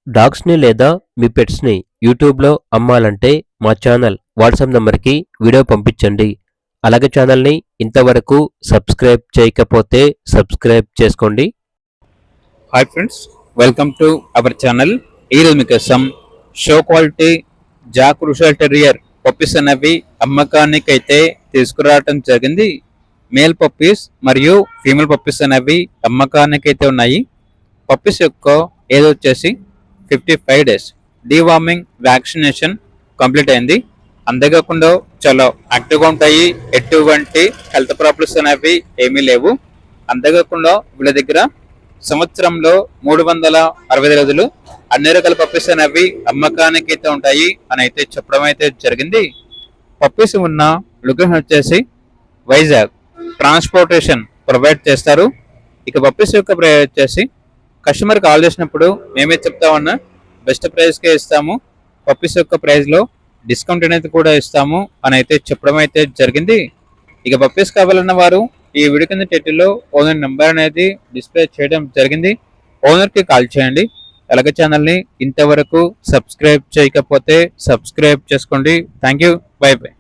డాగ్స్‌ని లేదా మీ పెట్స్‌ని యూట్యూబ్‌లో అమ్మాలంటే మా ఛానల్ వాట్సాప్ నంబర్‌కి వీడియో పంపించండి. అలాగే ఛానల్‌ని ఇంతవరకు సబ్స్క్రైబ్ చేయకపోతే సబ్స్క్రైబ్ చేసుకోండి. Hi friends, welcome to our channel. ఈరోజు మీకోసం show quality Jack Russell terrier puppies అనేవి అమ్మకానికి అయితే తీసుకురావడం జరిగింది. మేల్ పప్పీస్ మరియు ఫీమేల్ పప్పీస్ అనేవి అమ్మకానికి అయితే ఉన్నాయి. పప్పీస్ యొక్క ఏజ్ వచ్చేసి 55 days. డీవార్మింగ్ వ్యాక్సినేషన్ కంప్లీట్ అయింది. అంతేకాకుండా చాలా యాక్టివ్గా ఉంటాయి. ఎటువంటి హెల్త్ ప్రాబ్లమ్స్ అనేవి ఏమీ లేవు. అంతేకాకుండా వీళ్ళ దగ్గర సంవత్సరంలో 365 రోజులు అన్ని రకాల పప్పీస్ అనేవి అమ్మకానికి అయితే ఉంటాయి అని అయితే చెప్పడం అయితే జరిగింది. పప్పీస్ ఉన్న లొకేషన్ వచ్చేసి వైజాగ్. ట్రాన్స్పోర్టేషన్ ప్రొవైడ్ చేస్తారు. ఇక పప్పీస్ యొక్క ప్రైస్ వచ్చేసి కస్టమర్ కాల్ చేసినప్పుడు మేమే చెప్తామన్నా బెస్ట్ ప్రైస్కే ఇస్తాము. పప్పీస్ యొక్క ప్రైస్లో డిస్కౌంట్ అనేది కూడా ఇస్తాము అని అయితే చెప్పడం అయితే జరిగింది. ఇక పప్పీస్ కావాలన్న వారు ఈ వీడియో కింద టైటిల్లో ఓనర్ నెంబర్ అనేది డిస్ప్లే చేయడం జరిగింది. ఓనర్కి కాల్ చేయండి. అలాగే ఛానల్ని ఇంతవరకు సబ్స్క్రైబ్ చేయకపోతే సబ్స్క్రైబ్ చేసుకోండి. Thank you. By by.